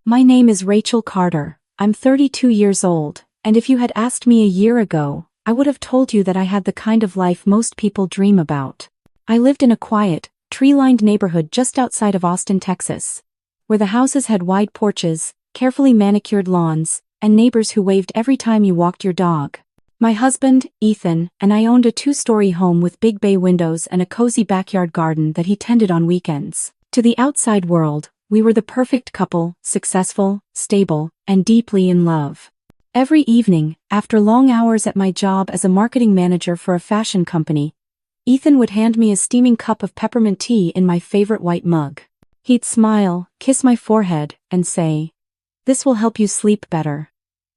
My name is Rachel Carter. I'm 32 years old, and if you had asked me a year ago, I would have told you that I had the kind of life most people dream about. I lived in a quiet, tree-lined neighborhood just outside of Austin, Texas, where the houses had wide porches, carefully manicured lawns, and neighbors who waved every time you walked your dog. My husband, Ethan, and I owned a 2-story home with big bay windows and a cozy backyard garden that he tended on weekends. To the outside world, we were the perfect couple, successful, stable, and deeply in love. Every evening, after long hours at my job as a marketing manager for a fashion company, Ethan would hand me a steaming cup of peppermint tea in my favorite white mug. He'd smile, kiss my forehead, and say, "This will help you sleep better."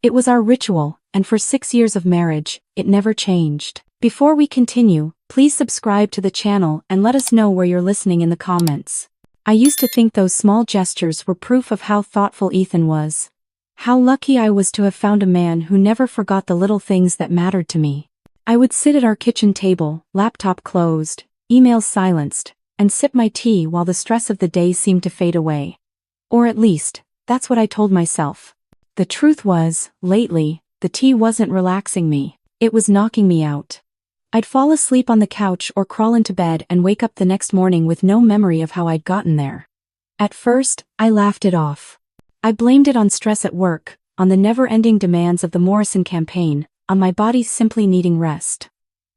It was our ritual, and for 6 years of marriage, it never changed. Before we continue, please subscribe to the channel and let us know where you're listening in the comments. I used to think those small gestures were proof of how thoughtful Ethan was. How lucky I was to have found a man who never forgot the little things that mattered to me. I would sit at our kitchen table, laptop closed, emails silenced, and sip my tea while the stress of the day seemed to fade away. Or at least, that's what I told myself. The truth was, lately, the tea wasn't relaxing me, it was knocking me out. I'd fall asleep on the couch or crawl into bed and wake up the next morning with no memory of how I'd gotten there. At first, I laughed it off. I blamed it on stress at work, on the never-ending demands of the Morrison campaign, on my body simply needing rest.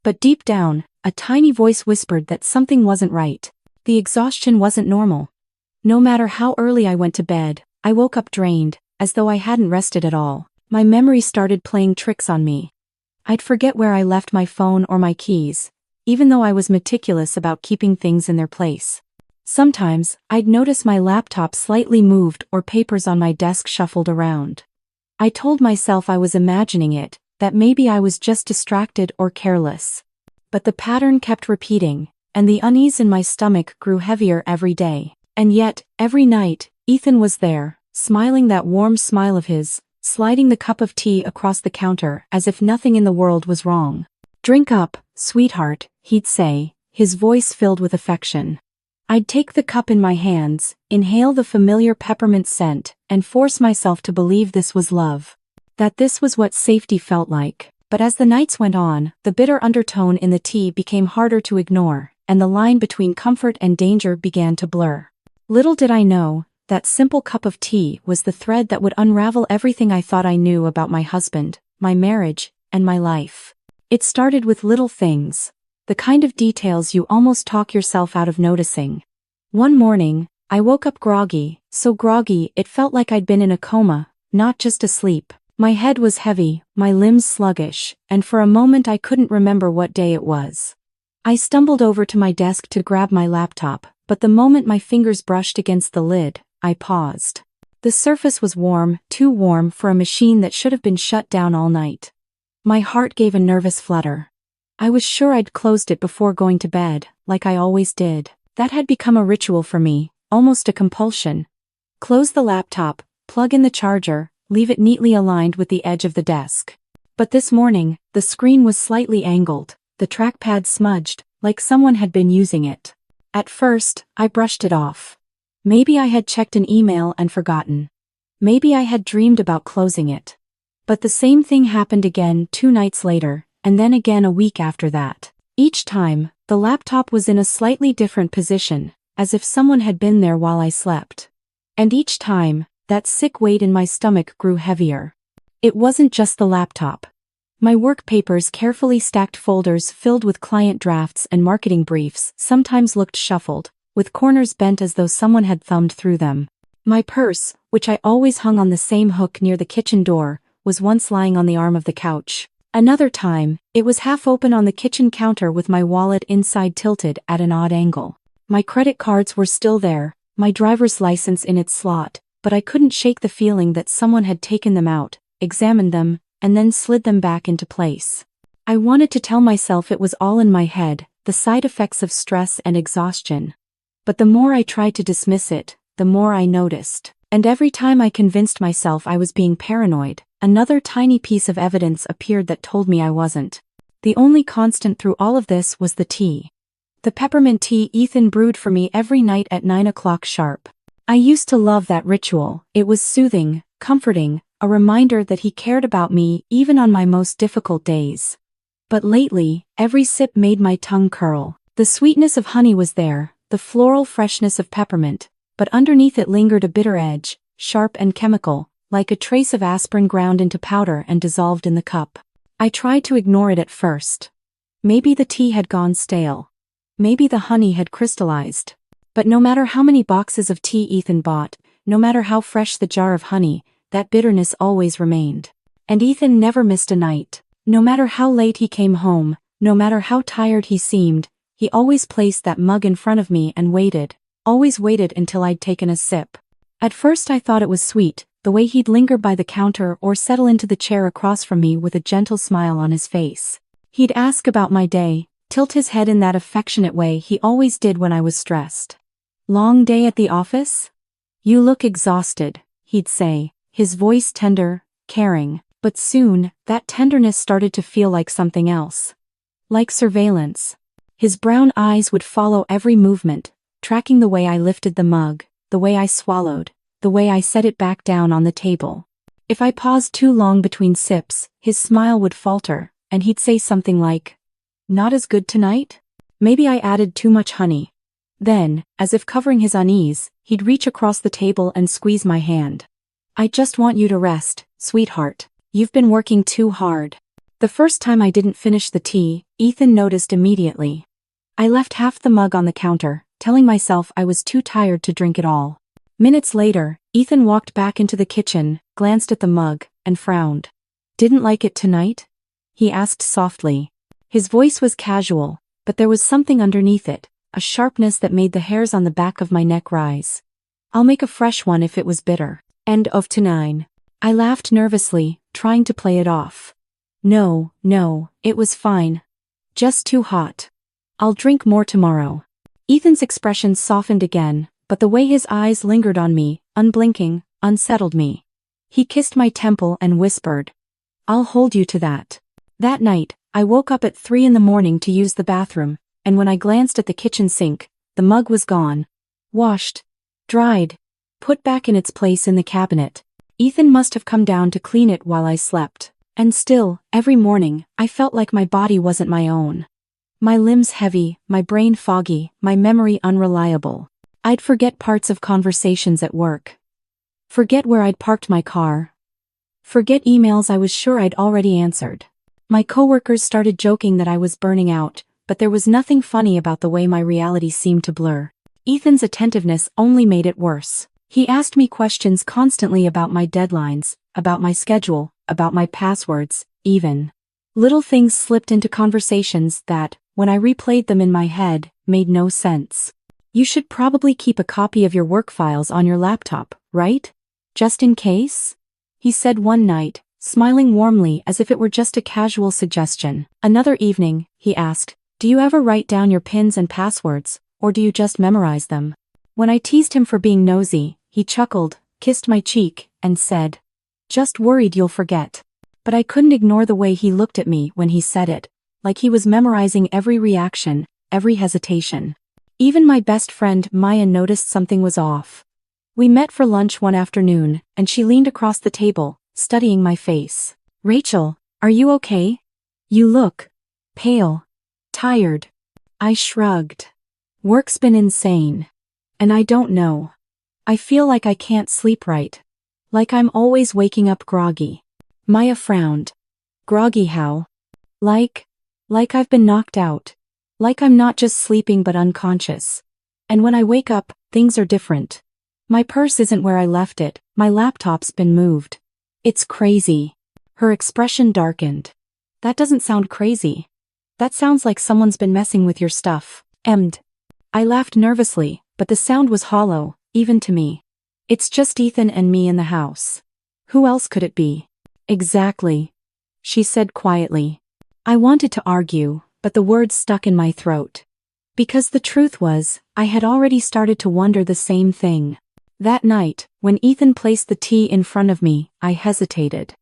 But deep down, a tiny voice whispered that something wasn't right. The exhaustion wasn't normal. No matter how early I went to bed, I woke up drained, as though I hadn't rested at all. My memory started playing tricks on me. I'd forget where I left my phone or my keys, even though I was meticulous about keeping things in their place. Sometimes, I'd notice my laptop slightly moved or papers on my desk shuffled around. I told myself I was imagining it, that maybe I was just distracted or careless. But the pattern kept repeating, and the unease in my stomach grew heavier every day. And yet, every night, Ethan was there, smiling that warm smile of his, sliding the cup of tea across the counter as if nothing in the world was wrong. "Drink up, sweetheart," he'd say, his voice filled with affection. I'd take the cup in my hands, inhale the familiar peppermint scent, and force myself to believe this was love. That this was what safety felt like. But as the nights went on, the bitter undertone in the tea became harder to ignore, and the line between comfort and danger began to blur. Little did I know, that simple cup of tea was the thread that would unravel everything I thought I knew about my husband, my marriage, and my life. It started with little things, the kind of details you almost talk yourself out of noticing. One morning, I woke up groggy, so groggy it felt like I'd been in a coma, not just asleep. My head was heavy, my limbs sluggish, and for a moment I couldn't remember what day it was. I stumbled over to my desk to grab my laptop, but the moment my fingers brushed against the lid, I paused. The surface was warm, too warm for a machine that should have been shut down all night. My heart gave a nervous flutter. I was sure I'd closed it before going to bed, like I always did. That had become a ritual for me, almost a compulsion. Close the laptop, plug in the charger, leave it neatly aligned with the edge of the desk. But this morning, the screen was slightly angled, the trackpad smudged, like someone had been using it. At first, I brushed it off. Maybe I had checked an email and forgotten. Maybe I had dreamed about closing it. But the same thing happened again 2 nights later, and then again a week after that. Each time, the laptop was in a slightly different position, as if someone had been there while I slept. And each time, that sick weight in my stomach grew heavier. It wasn't just the laptop. My work papers, carefully stacked folders filled with client drafts and marketing briefs, sometimes looked shuffled, with corners bent as though someone had thumbed through them. My purse, which I always hung on the same hook near the kitchen door, was once lying on the arm of the couch. Another time, it was half open on the kitchen counter with my wallet inside tilted at an odd angle. My credit cards were still there, my driver's license in its slot, but I couldn't shake the feeling that someone had taken them out, examined them, and then slid them back into place. I wanted to tell myself it was all in my head, the side effects of stress and exhaustion. But the more I tried to dismiss it, the more I noticed. And every time I convinced myself I was being paranoid, another tiny piece of evidence appeared that told me I wasn't. The only constant through all of this was the tea. The peppermint tea Ethan brewed for me every night at 9 o'clock sharp. I used to love that ritual. It was soothing, comforting, a reminder that he cared about me even on my most difficult days. But lately, every sip made my tongue curl. The sweetness of honey was there, the floral freshness of peppermint, but underneath it lingered a bitter edge, sharp and chemical, like a trace of aspirin ground into powder and dissolved in the cup. I tried to ignore it at first. Maybe the tea had gone stale. Maybe the honey had crystallized. But no matter how many boxes of tea Ethan bought, no matter how fresh the jar of honey, that bitterness always remained. And Ethan never missed a night. No matter how late he came home, no matter how tired he seemed, he always placed that mug in front of me and waited, always waited until I'd taken a sip. At first I thought it was sweet, the way he'd linger by the counter or settle into the chair across from me with a gentle smile on his face. He'd ask about my day, tilt his head in that affectionate way he always did when I was stressed. "Long day at the office? You look exhausted," he'd say, his voice tender, caring, but soon, that tenderness started to feel like something else. Like surveillance. His brown eyes would follow every movement, tracking the way I lifted the mug, the way I swallowed, the way I set it back down on the table. If I paused too long between sips, his smile would falter, and he'd say something like, "Not as good tonight?" Maybe I added too much honey. Then, as if covering his unease, he'd reach across the table and squeeze my hand. "I just want you to rest, sweetheart. You've been working too hard." The first time I didn't finish the tea, Ethan noticed immediately. I left half the mug on the counter, telling myself I was too tired to drink it all. Minutes later, Ethan walked back into the kitchen, glanced at the mug, and frowned. "Didn't like it tonight?" he asked softly. His voice was casual, but there was something underneath it, a sharpness that made the hairs on the back of my neck rise. "I'll make a fresh one if it was bitter." End of 9. I laughed nervously, trying to play it off. No, it was fine. Just too hot. I'll drink more tomorrow." Ethan's expression softened again, but the way his eyes lingered on me, unblinking, unsettled me. He kissed my temple and whispered, "I'll hold you to that." That night, I woke up at 3 in the morning to use the bathroom, and when I glanced at the kitchen sink, the mug was gone. Washed. Dried. Put back in its place in the cabinet. Ethan must have come down to clean it while I slept. And still, every morning, I felt like my body wasn't my own. My limbs heavy, my brain foggy, my memory unreliable. I'd forget parts of conversations at work. Forget where I'd parked my car. Forget emails I was sure I'd already answered. My coworkers started joking that I was burning out, but there was nothing funny about the way my reality seemed to blur. Ethan's attentiveness only made it worse. He asked me questions constantly about my deadlines, about my schedule, about my passwords, even. Little things slipped into conversations that, when I replayed them in my head, made no sense. "You should probably keep a copy of your work files on your laptop, right? Just in case?" he said one night, smiling warmly as if it were just a casual suggestion. Another evening, he asked, "Do you ever write down your pins and passwords, or do you just memorize them?" When I teased him for being nosy, he chuckled, kissed my cheek, and said, "Just worried you'll forget." But I couldn't ignore the way he looked at me when he said it, like he was memorizing every reaction, every hesitation. Even my best friend Maya noticed something was off. We met for lunch one afternoon, and she leaned across the table, studying my face. "Rachel, are you okay? You look pale, tired." I shrugged. "Work's been insane. And I don't know. I feel like I can't sleep right. Like I'm always waking up groggy." Maya frowned. "Groggy how?" Like I've been knocked out. Like I'm not just sleeping but unconscious. And when I wake up, things are different. My purse isn't where I left it, my laptop's been moved. It's crazy." Her expression darkened. "That doesn't sound crazy. That sounds like someone's been messing with your stuff." I laughed nervously, but the sound was hollow, even to me. "It's just Ethan and me in the house. Who else could it be?" "Exactly," she said quietly. I wanted to argue, but the words stuck in my throat. Because the truth was, I had already started to wonder the same thing. That night, when Ethan placed the tea in front of me, I hesitated.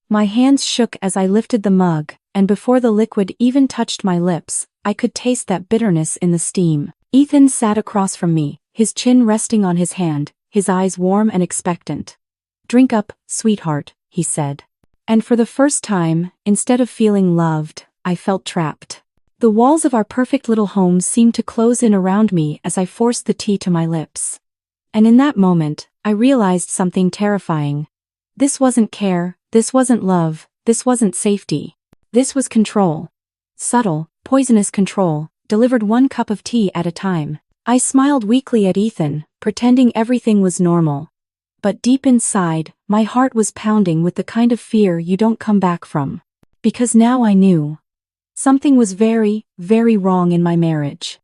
My hands shook as I lifted the mug, and before the liquid even touched my lips, I could taste that bitterness in the steam. Ethan sat across from me, his chin resting on his hand, his eyes warm and expectant. "Drink up, sweetheart," he said. And for the first time, instead of feeling loved, I felt trapped. The walls of our perfect little home seemed to close in around me as I forced the tea to my lips. And in that moment, I realized something terrifying. This wasn't care, this wasn't love, this wasn't safety. This was control. Subtle, poisonous control, delivered one cup of tea at a time. I smiled weakly at Ethan, pretending everything was normal. But deep inside, my heart was pounding with the kind of fear you don't come back from. Because now I knew. Something was very, very wrong in my marriage.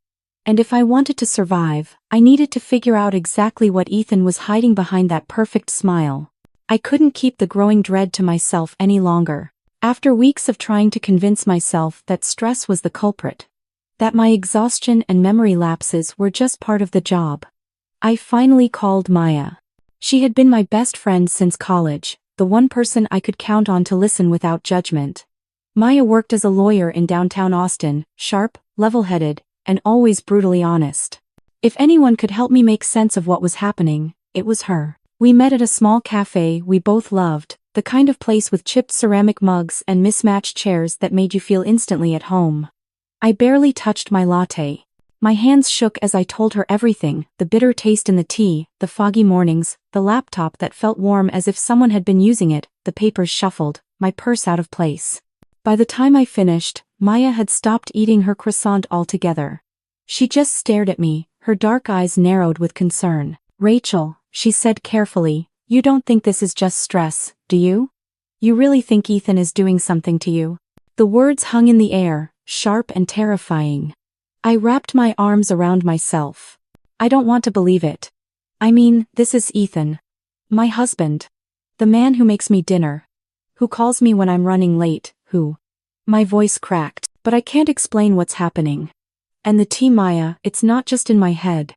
And if I wanted to survive, I needed to figure out exactly what Ethan was hiding behind that perfect smile. I couldn't keep the growing dread to myself any longer. After weeks of trying to convince myself that stress was the culprit, that my exhaustion and memory lapses were just part of the job, I finally called Maya. She had been my best friend since college, the one person I could count on to listen without judgment. Maya worked as a lawyer in downtown Austin, sharp, level-headed, and always brutally honest. If anyone could help me make sense of what was happening, it was her. We met at a small cafe we both loved, the kind of place with chipped ceramic mugs and mismatched chairs that made you feel instantly at home. I barely touched my latte. My hands shook as I told her everything, the bitter taste in the tea, the foggy mornings, the laptop that felt warm as if someone had been using it, the papers shuffled, my purse out of place. By the time I finished, Maya had stopped eating her croissant altogether. She just stared at me, her dark eyes narrowed with concern. "Rachel," she said carefully, "you don't think this is just stress, do you? You really think Ethan is doing something to you?" The words hung in the air, sharp and terrifying. I wrapped my arms around myself. I don't want to believe it. I mean, this is Ethan. My husband. The man who makes me dinner. Who calls me when I'm running late, who... My voice cracked, but I can't explain what's happening. And the tea, Maya, it's not just in my head.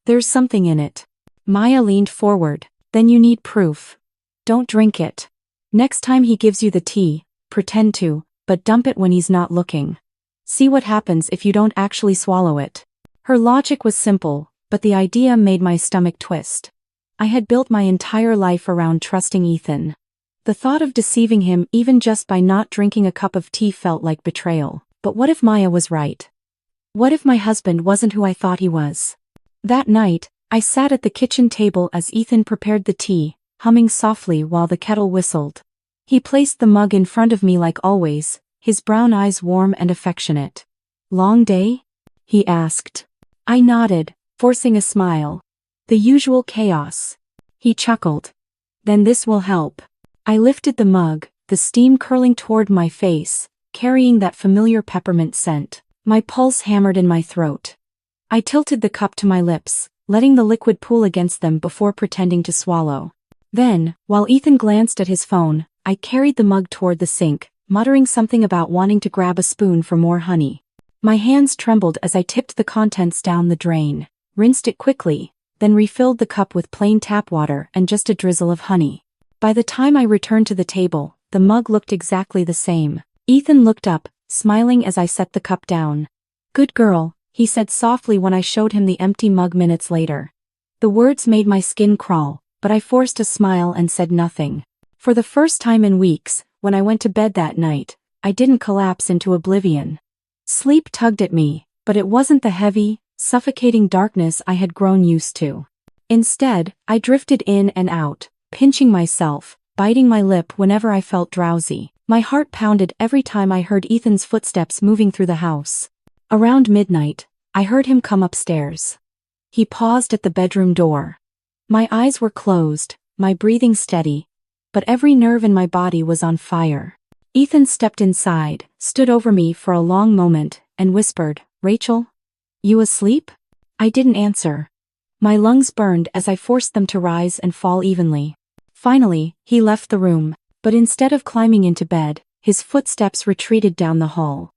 There's something in it. Maya leaned forward. Then you need proof. Don't drink it. Next time he gives you the tea, pretend to, but dump it when he's not looking. See what happens if you don't actually swallow it. Her logic was simple, but the idea made my stomach twist. I had built my entire life around trusting Ethan. The thought of deceiving him even just by not drinking a cup of tea felt like betrayal. But what if Maya was right? What if my husband wasn't who I thought he was? That night, I sat at the kitchen table as Ethan prepared the tea, humming softly while the kettle whistled. He placed the mug in front of me like always, his brown eyes warm and affectionate. "Long day?" he asked. I nodded, forcing a smile. "The usual chaos." He chuckled. "Then this will help." I lifted the mug, the steam curling toward my face, carrying that familiar peppermint scent. My pulse hammered in my throat. I tilted the cup to my lips, letting the liquid pool against them before pretending to swallow. Then, while Ethan glanced at his phone, I carried the mug toward the sink, muttering something about wanting to grab a spoon for more honey. My hands trembled as I tipped the contents down the drain, rinsed it quickly, then refilled the cup with plain tap water and just a drizzle of honey. By the time I returned to the table, the mug looked exactly the same. Ethan looked up, smiling as I set the cup down. "Good girl," he said softly when I showed him the empty mug minutes later. The words made my skin crawl, but I forced a smile and said nothing. For the first time in weeks, when I went to bed that night, I didn't collapse into oblivion. Sleep tugged at me, but it wasn't the heavy, suffocating darkness I had grown used to. Instead, I drifted in and out, pinching myself, biting my lip whenever I felt drowsy. My heart pounded every time I heard Ethan's footsteps moving through the house. Around midnight, I heard him come upstairs. He paused at the bedroom door. My eyes were closed, my breathing steady, but every nerve in my body was on fire. Ethan stepped inside, stood over me for a long moment, and whispered, "Rachel? You asleep?" I didn't answer. My lungs burned as I forced them to rise and fall evenly. Finally, he left the room, but instead of climbing into bed, his footsteps retreated down the hall.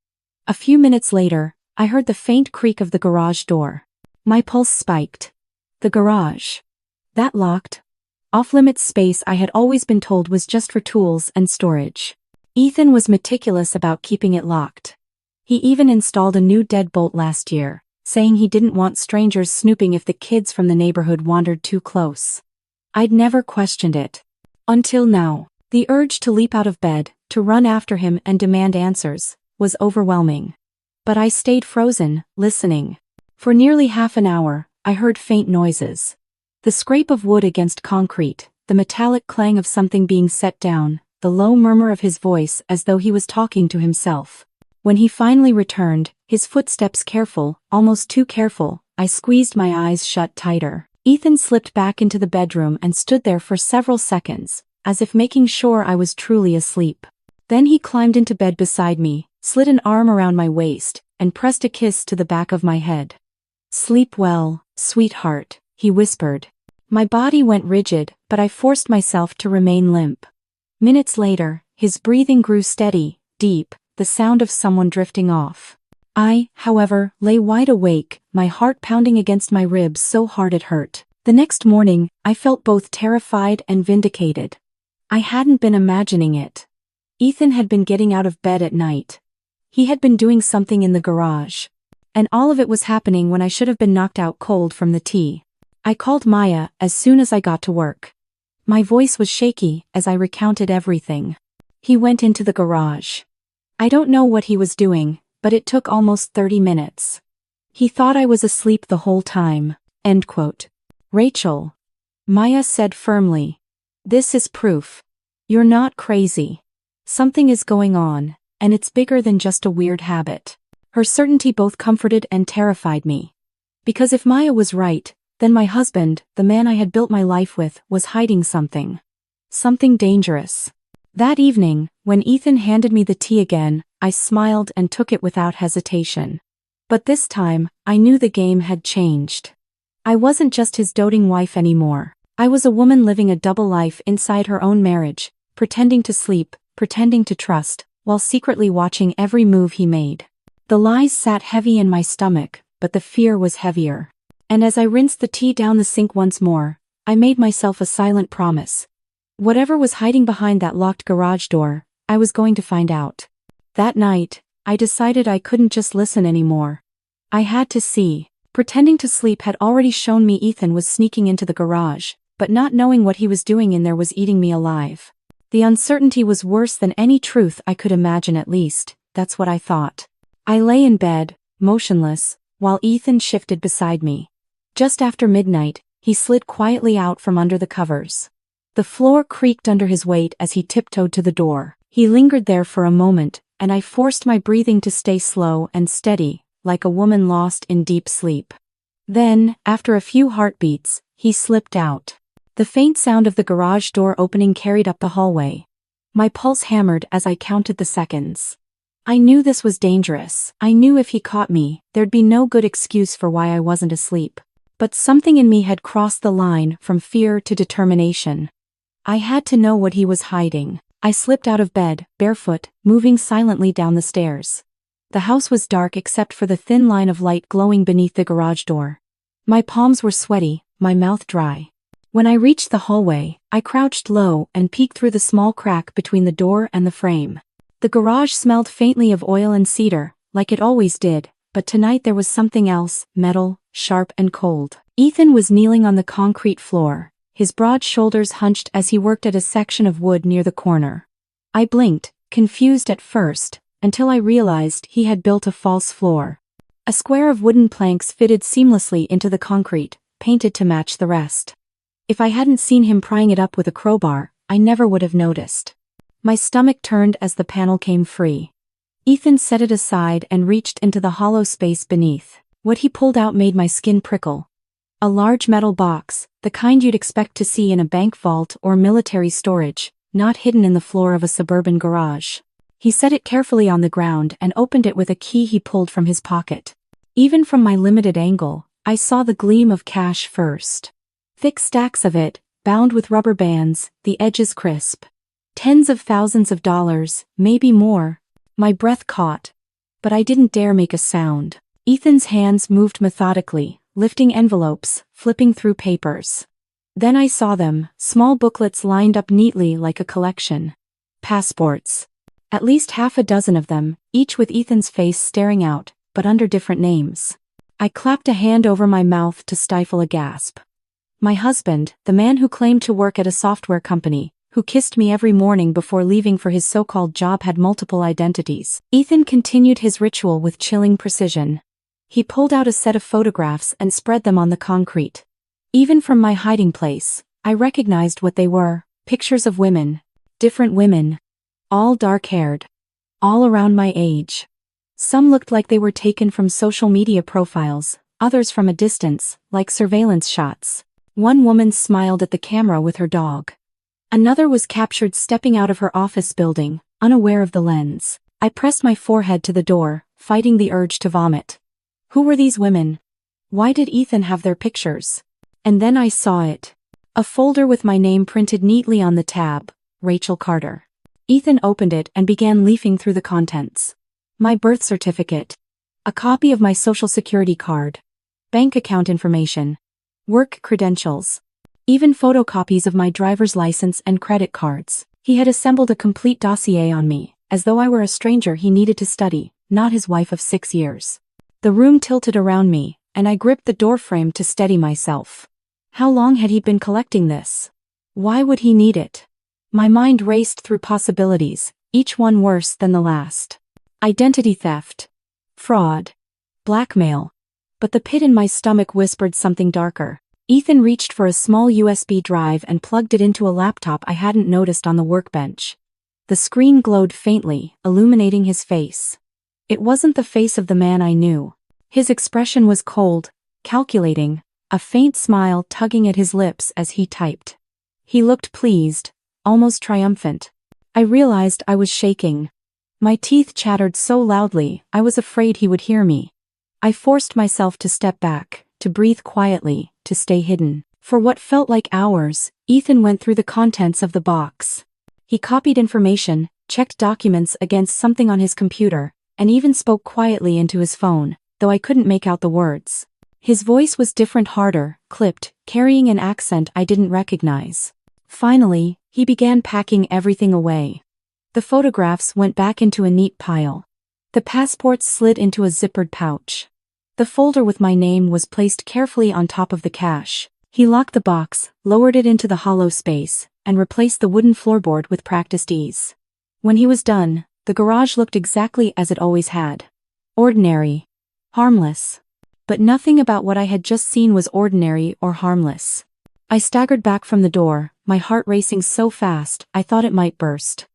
A few minutes later, I heard the faint creak of the garage door. My pulse spiked. The garage. That locked, off-limits space I had always been told was just for tools and storage. Ethan was meticulous about keeping it locked. He even installed a new deadbolt last year, saying he didn't want strangers snooping if the kids from the neighborhood wandered too close. I'd never questioned it. Until now. The urge to leap out of bed, to run after him and demand answers, was overwhelming. But I stayed frozen, listening. For nearly half an hour, I heard faint noises. The scrape of wood against concrete, the metallic clang of something being set down, the low murmur of his voice as though he was talking to himself. When he finally returned, his footsteps careful, almost too careful, I squeezed my eyes shut tighter. Ethan slipped back into the bedroom and stood there for several seconds, as if making sure I was truly asleep. Then he climbed into bed beside me, slid an arm around my waist, and pressed a kiss to the back of my head. "Sleep well, sweetheart," he whispered. My body went rigid, but I forced myself to remain limp. Minutes later, his breathing grew steady, deep, the sound of someone drifting off. I, however, lay wide awake, my heart pounding against my ribs so hard it hurt. The next morning, I felt both terrified and vindicated. I hadn't been imagining it. Ethan had been getting out of bed at night. He had been doing something in the garage. And all of it was happening when I should have been knocked out cold from the tea. I called Maya as soon as I got to work. My voice was shaky as I recounted everything. He went into the garage. I don't know what he was doing, but it took almost 30 minutes. He thought I was asleep the whole time. End quote. "Rachel," Maya said firmly. "This is proof. You're not crazy. Something is going on, and it's bigger than just a weird habit." Her certainty both comforted and terrified me. Because if Maya was right, then my husband, the man I had built my life with, was hiding something. Something dangerous. That evening, when Ethan handed me the tea again, I smiled and took it without hesitation. But this time, I knew the game had changed. I wasn't just his doting wife anymore. I was a woman living a double life inside her own marriage, pretending to sleep, pretending to trust, while secretly watching every move he made. The lies sat heavy in my stomach, but the fear was heavier. And as I rinsed the tea down the sink once more, I made myself a silent promise. Whatever was hiding behind that locked garage door, I was going to find out. That night, I decided I couldn't just listen anymore. I had to see. Pretending to sleep had already shown me Ethan was sneaking into the garage, but not knowing what he was doing in there was eating me alive. The uncertainty was worse than any truth I could imagine, at least, that's what I thought. I lay in bed, motionless, while Ethan shifted beside me. Just after midnight, he slid quietly out from under the covers. The floor creaked under his weight as he tiptoed to the door. He lingered there for a moment, and I forced my breathing to stay slow and steady, like a woman lost in deep sleep. Then, after a few heartbeats, he slipped out. The faint sound of the garage door opening carried up the hallway. My pulse hammered as I counted the seconds. I knew this was dangerous. I knew if he caught me, there'd be no good excuse for why I wasn't asleep. But something in me had crossed the line from fear to determination. I had to know what he was hiding. I slipped out of bed, barefoot, moving silently down the stairs. The house was dark except for the thin line of light glowing beneath the garage door. My palms were sweaty, my mouth dry. When I reached the hallway, I crouched low and peeked through the small crack between the door and the frame. The garage smelled faintly of oil and cedar, like it always did, but tonight there was something else, metal, sharp and cold. Ethan was kneeling on the concrete floor, his broad shoulders hunched as he worked at a section of wood near the corner. I blinked, confused at first, until I realized he had built a false floor. A square of wooden planks fitted seamlessly into the concrete, painted to match the rest. If I hadn't seen him prying it up with a crowbar, I never would have noticed. My stomach turned as the panel came free. Ethan set it aside and reached into the hollow space beneath. What he pulled out made my skin prickle. A large metal box, the kind you'd expect to see in a bank vault or military storage, not hidden in the floor of a suburban garage. He set it carefully on the ground and opened it with a key he pulled from his pocket. Even from my limited angle, I saw the gleam of cash first. Thick stacks of it, bound with rubber bands, the edges crisp. Tens of thousands of dollars, maybe more. My breath caught. But I didn't dare make a sound. Ethan's hands moved methodically, lifting envelopes, flipping through papers. Then I saw them, small booklets lined up neatly like a collection. Passports. At least half a dozen of them, each with Ethan's face staring out, but under different names. I clapped a hand over my mouth to stifle a gasp. My husband, the man who claimed to work at a software company, who kissed me every morning before leaving for his so-called job, had multiple identities. Ethan continued his ritual with chilling precision. He pulled out a set of photographs and spread them on the concrete. Even from my hiding place, I recognized what they were: pictures of women. Different women. All dark-haired. All around my age. Some looked like they were taken from social media profiles, others from a distance, like surveillance shots. One woman smiled at the camera with her dog. Another was captured stepping out of her office building, unaware of the lens. I pressed my forehead to the door, fighting the urge to vomit. Who were these women? Why did Ethan have their pictures? And then I saw it. A folder with my name printed neatly on the tab: Rachel Carter. Ethan opened it and began leafing through the contents. My birth certificate. A copy of my social security card. Bank account information. Work credentials. Even photocopies of my driver's license and credit cards. He had assembled a complete dossier on me, as though I were a stranger he needed to study, not his wife of 6 years. The room tilted around me, and I gripped the doorframe to steady myself. How long had he been collecting this? Why would he need it? My mind raced through possibilities, each one worse than the last. Identity theft. Fraud. Blackmail. But the pit in my stomach whispered something darker. Ethan reached for a small USB drive and plugged it into a laptop I hadn't noticed on the workbench. The screen glowed faintly, illuminating his face. It wasn't the face of the man I knew. His expression was cold, calculating, a faint smile tugging at his lips as he typed. He looked pleased, almost triumphant. I realized I was shaking. My teeth chattered so loudly, I was afraid he would hear me. I forced myself to step back, to breathe quietly, to stay hidden. For what felt like hours, Ethan went through the contents of the box. He copied information, checked documents against something on his computer, and even spoke quietly into his phone, though I couldn't make out the words. His voice was different, harder, clipped, carrying an accent I didn't recognize. Finally, he began packing everything away. The photographs went back into a neat pile. The passports slid into a zippered pouch. The folder with my name was placed carefully on top of the cache. He locked the box, lowered it into the hollow space, and replaced the wooden floorboard with practiced ease. When he was done, the garage looked exactly as it always had. Ordinary. Harmless. But nothing about what I had just seen was ordinary or harmless. I staggered back from the door, my heart racing so fast I thought it might burst.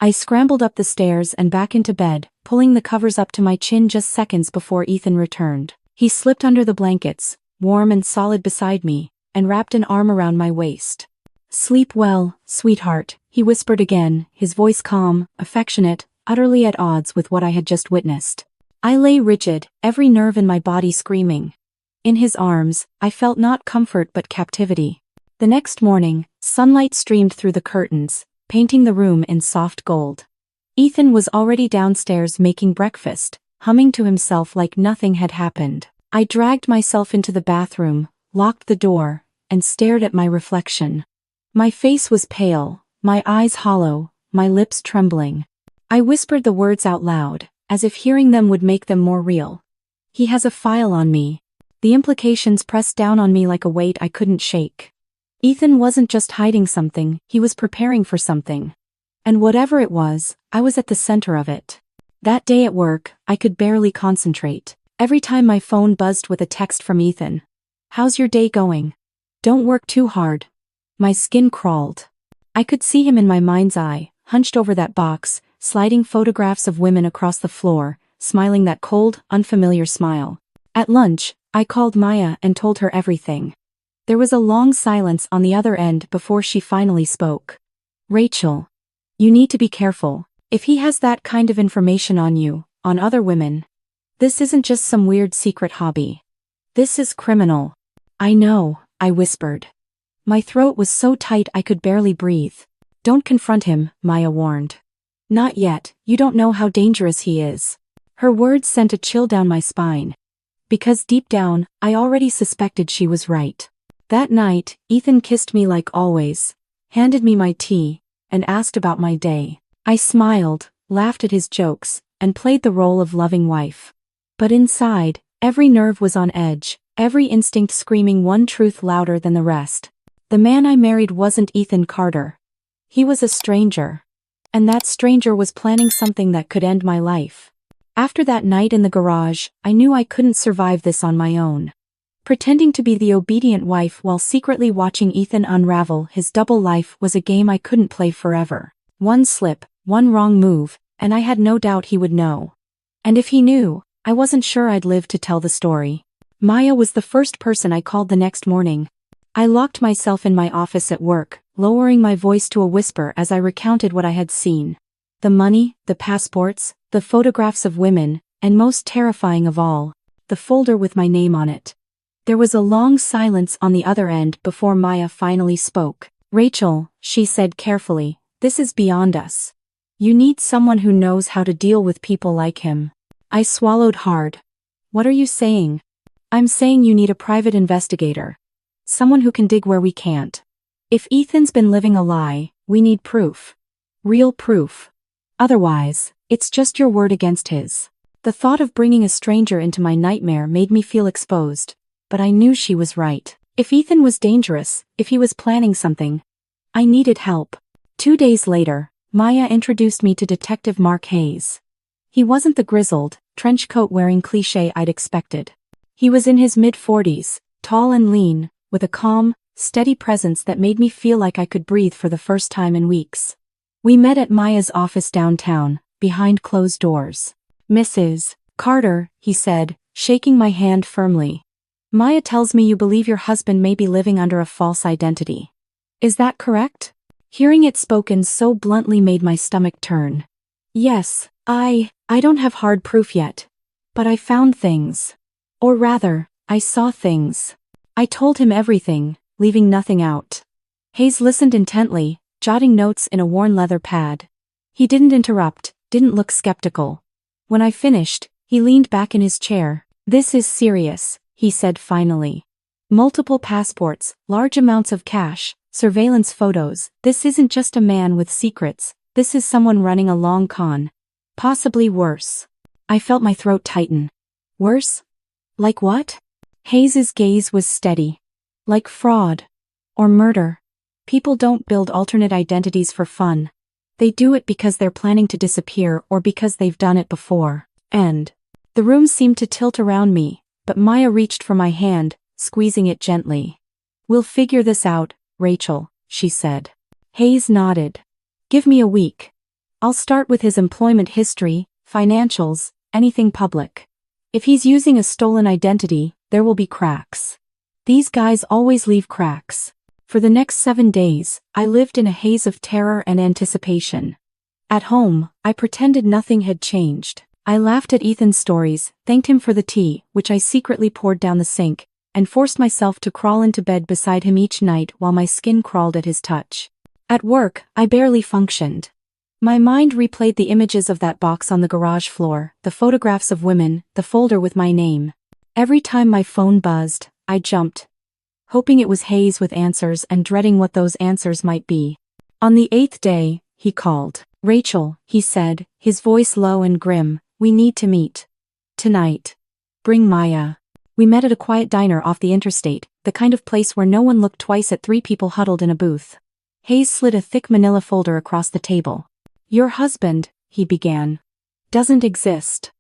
I scrambled up the stairs and back into bed, pulling the covers up to my chin just seconds before Ethan returned. He slipped under the blankets, warm and solid beside me, and wrapped an arm around my waist. "Sleep well, sweetheart," he whispered again, his voice calm, affectionate, utterly at odds with what I had just witnessed. I lay rigid, every nerve in my body screaming. In his arms, I felt not comfort but captivity. The next morning, sunlight streamed through the curtains, painting the room in soft gold. Ethan was already downstairs making breakfast, humming to himself like nothing had happened. I dragged myself into the bathroom, locked the door, and stared at my reflection. My face was pale, my eyes hollow, my lips trembling. I whispered the words out loud, as if hearing them would make them more real. He has a file on me. The implications pressed down on me like a weight I couldn't shake. Ethan wasn't just hiding something, he was preparing for something. And whatever it was, I was at the center of it. That day at work, I could barely concentrate. Every time my phone buzzed with a text from Ethan. "How's your day going? Don't work too hard." My skin crawled. I could see him in my mind's eye, hunched over that box, sliding photographs of women across the floor, smiling that cold, unfamiliar smile. At lunch, I called Maya and told her everything. There was a long silence on the other end before she finally spoke. "Rachel, you need to be careful. If he has that kind of information on you, on other women, this isn't just some weird secret hobby. This is criminal." "I know," I whispered. My throat was so tight I could barely breathe. "Don't confront him," Maya warned. "Not yet, you don't know how dangerous he is." Her words sent a chill down my spine. Because deep down, I already suspected she was right. That night, Ethan kissed me like always, handed me my tea, and asked about my day. I smiled, laughed at his jokes, and played the role of loving wife. But inside, Every nerve was on edge, every instinct screaming one truth louder than the rest. The man I married wasn't Ethan Carter. He was a stranger. And that stranger was planning something that could end my life. After that night in the garage, I knew I couldn't survive this on my own. Pretending to be the obedient wife while secretly watching Ethan unravel his double life was a game I couldn't play forever. One slip, one wrong move, and I had no doubt he would know. And if he knew, I wasn't sure I'd live to tell the story. Maya was the first person I called the next morning. I locked myself in my office at work, lowering my voice to a whisper as I recounted what I had seen. The money, the passports, the photographs of women, and most terrifying of all, the folder with my name on it. There was a long silence on the other end before Maya finally spoke. "Rachel," she said carefully, "this is beyond us. You need someone who knows how to deal with people like him." I swallowed hard. "What are you saying?" "I'm saying you need a private investigator. Someone who can dig where we can't. If Ethan's been living a lie, we need proof. Real proof. Otherwise, it's just your word against his." The thought of bringing a stranger into my nightmare made me feel exposed, but I knew she was right. If Ethan was dangerous, if he was planning something, I needed help. 2 days later, Maya introduced me to Detective Mark Hayes. He wasn't the grizzled, trench coat wearing cliché I'd expected. He was in his mid-40s, tall and lean, with a calm, steady presence that made me feel like I could breathe for the first time in weeks. We met at Maya's office downtown, behind closed doors. "Mrs. Carter," he said, shaking my hand firmly. "Maya tells me you believe your husband may be living under a false identity. Is that correct?" Hearing it spoken so bluntly made my stomach turn. "Yes, I don't have hard proof yet. But I found things. Or rather, I saw things." I told him everything, leaving nothing out. Hayes listened intently, jotting notes in a worn leather pad. He didn't interrupt, didn't look skeptical. When I finished, he leaned back in his chair. "This is serious," he said finally. "Multiple passports, large amounts of cash, surveillance photos. This isn't just a man with secrets, this is someone running a long con. Possibly worse." I felt my throat tighten. Worse? Like what? Hayes's gaze was steady. "Like fraud. Or murder. People don't build alternate identities for fun. They do it because they're planning to disappear or because they've done it before." And the room seemed to tilt around me, but Maya reached for my hand, squeezing it gently. "We'll figure this out, Rachel," she said. Hayes nodded. "Give me a week. I'll start with his employment history, financials, anything public. If he's using a stolen identity, there will be cracks. These guys always leave cracks." For the next 7 days, I lived in a haze of terror and anticipation. At home, I pretended nothing had changed. I laughed at Ethan's stories, thanked him for the tea, which I secretly poured down the sink, and forced myself to crawl into bed beside him each night while my skin crawled at his touch. At work, I barely functioned. My mind replayed the images of that box on the garage floor, the photographs of women, the folder with my name. Every time my phone buzzed, I jumped, hoping it was Hayes with answers and dreading what those answers might be. On the 8th day, he called. "Rachel," he said, his voice low and grim, "we need to meet. Tonight. Bring Maya." We met at a quiet diner off the interstate, the kind of place where no one looked twice at 3 people huddled in a booth. Hayes slid a thick manila folder across the table. "Your husband," he began, "doesn't exist.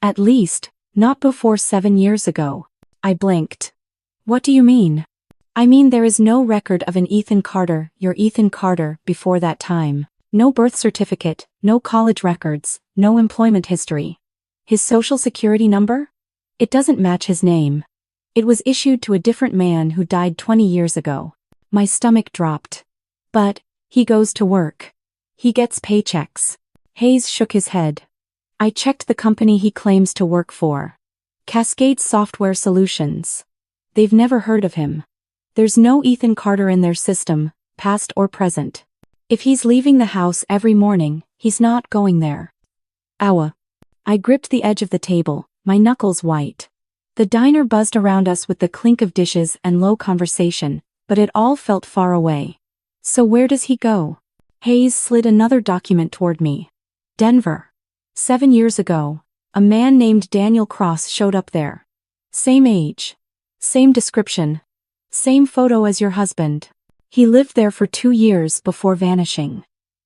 At least, not before 7 years ago." I blinked. "What do you mean?" "I mean there is no record of an Ethan Carter, your Ethan Carter, before that time. No birth certificate, no college records, no employment history. His social security number? It doesn't match his name. It was issued to a different man who died 20 years ago." My stomach dropped. "But he goes to work. He gets paychecks." Hayes shook his head. "I checked the company he claims to work for. Cascade Software Solutions. They've never heard of him. There's no Ethan Carter in their system, past or present. If he's leaving the house every morning, he's not going there." Ow. I gripped the edge of the table, my knuckles white. The diner buzzed around us with the clink of dishes and low conversation, but it all felt far away. "So where does he go?" Hayes slid another document toward me. "Denver. 7 years ago, a man named Daniel Cross showed up there. Same age. Same description. Same photo as your husband. He lived there for 2 years before vanishing.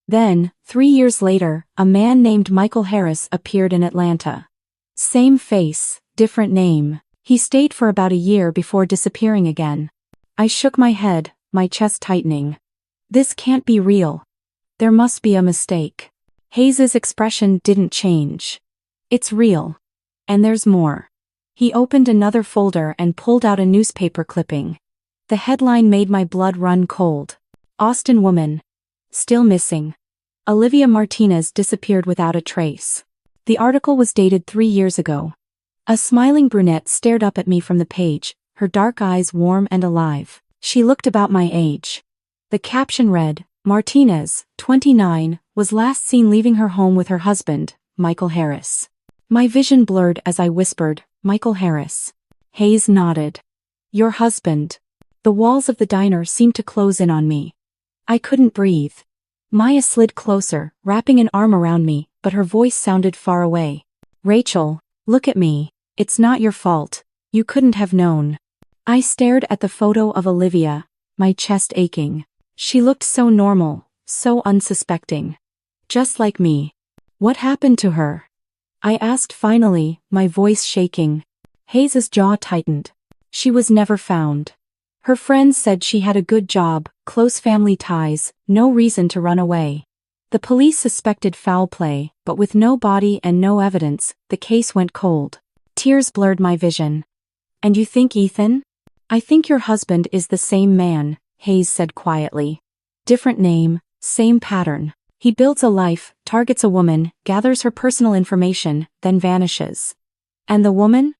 Then, 3 years later, a man named Michael Harris appeared in Atlanta. Same face, different name. He stayed for about a year before disappearing again. I shook my head, my chest tightening. This can't be real. There must be a mistake. Hayes's expression didn't change. It's real. And there's more. He opened another folder and pulled out a newspaper clipping. The headline made my blood run cold. Austin woman. Still missing. Olivia Martinez disappeared without a trace. The article was dated 3 years ago. A smiling brunette stared up at me from the page, her dark eyes warm and alive. She looked about my age. The caption read, Martinez, 29, was last seen leaving her home with her husband, Michael Harris. My vision blurred as I whispered, Michael Harris. Hayes nodded. Your husband. The walls of the diner seemed to close in on me. I couldn't breathe. Maya slid closer, wrapping an arm around me, but her voice sounded far away. Rachel, look at me. It's not your fault. You couldn't have known. I stared at the photo of Olivia, my chest aching. She looked so normal, so unsuspecting. Just like me. What happened to her? I asked finally, my voice shaking. Hayes's jaw tightened. She was never found. Her friends said she had a good job, close family ties, no reason to run away. The police suspected foul play, but with no body and no evidence, the case went cold. Tears blurred my vision. And you think Ethan? I think your husband is the same man, Hayes said quietly. Different name, same pattern. He builds a life, targets a woman, gathers her personal information, then vanishes. And the woman?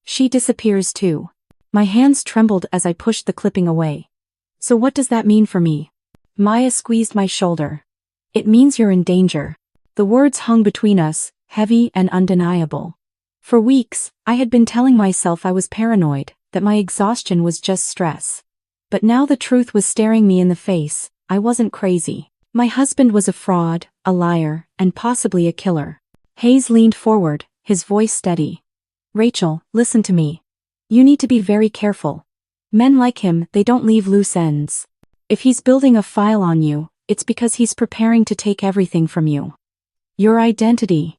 She disappears too. My hands trembled as I pushed the clipping away. So what does that mean for me? Maya squeezed my shoulder. It means you're in danger. The words hung between us, heavy and undeniable. For weeks, I had been telling myself I was paranoid, that my exhaustion was just stress. But now the truth was staring me in the face. I wasn't crazy. My husband was a fraud, a liar, and possibly a killer. Hayes leaned forward, his voice steady. Rachel, listen to me. You need to be very careful. Men like him, they don't leave loose ends. If he's building a file on you, it's because he's preparing to take everything from you. Your identity.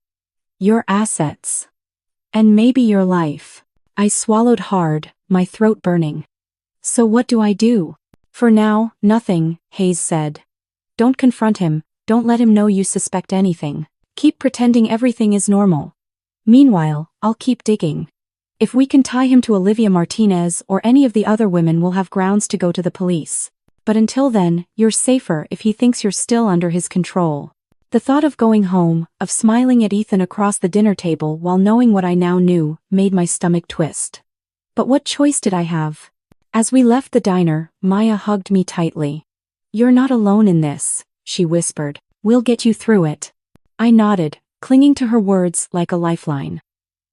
Your assets. And maybe your life. I swallowed hard, my throat burning. So what do I do? For now, nothing, Hayes said. Don't confront him, don't let him know you suspect anything. Keep pretending everything is normal. Meanwhile, I'll keep digging. If we can tie him to Olivia Martinez or any of the other women, we'll have grounds to go to the police. But until then, you're safer if he thinks you're still under his control. The thought of going home, of smiling at Ethan across the dinner table while knowing what I now knew, made my stomach twist. But what choice did I have? As we left the diner, Maya hugged me tightly. You're not alone in this, she whispered. We'll get you through it. I nodded, clinging to her words like a lifeline.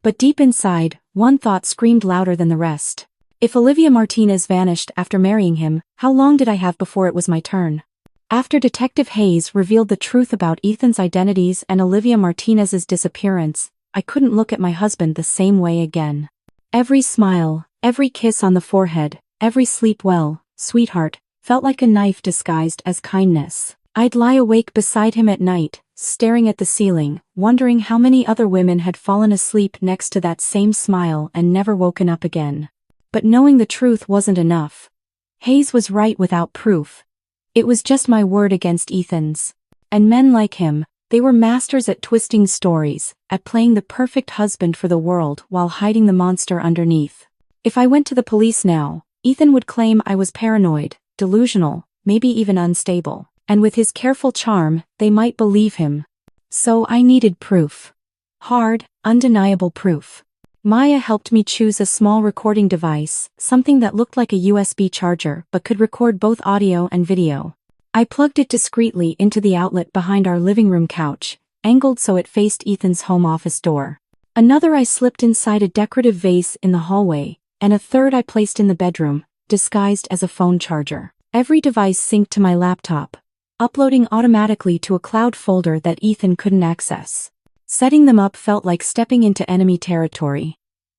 But deep inside, one thought screamed louder than the rest. If Olivia Martinez vanished after marrying him, how long did I have before it was my turn? After Detective Hayes revealed the truth about Ethan's identities and Olivia Martinez's disappearance, I couldn't look at my husband the same way again. Every smile, every kiss on the forehead, every sleep well, sweetheart, felt like a knife disguised as kindness. I'd lie awake beside him at night, staring at the ceiling, wondering how many other women had fallen asleep next to that same smile and never woken up again. But knowing the truth wasn't enough. Hayes was right without proof. It was just my word against Ethan's. And men like him, they were masters at twisting stories, at playing the perfect husband for the world while hiding the monster underneath. If I went to the police now, Ethan would claim I was paranoid, delusional, maybe even unstable. And with his careful charm, they might believe him. So I needed proof. Hard, undeniable proof. Maya helped me choose a small recording device, something that looked like a USB charger but could record both audio and video. I plugged it discreetly into the outlet behind our living room couch, angled so it faced Ethan's home office door. Another I slipped inside a decorative vase in the hallway, and a third I placed in the bedroom, disguised as a phone charger. Every device synced to my laptop, uploading automatically to a cloud folder that Ethan couldn't access. Setting them up felt like stepping into enemy territory.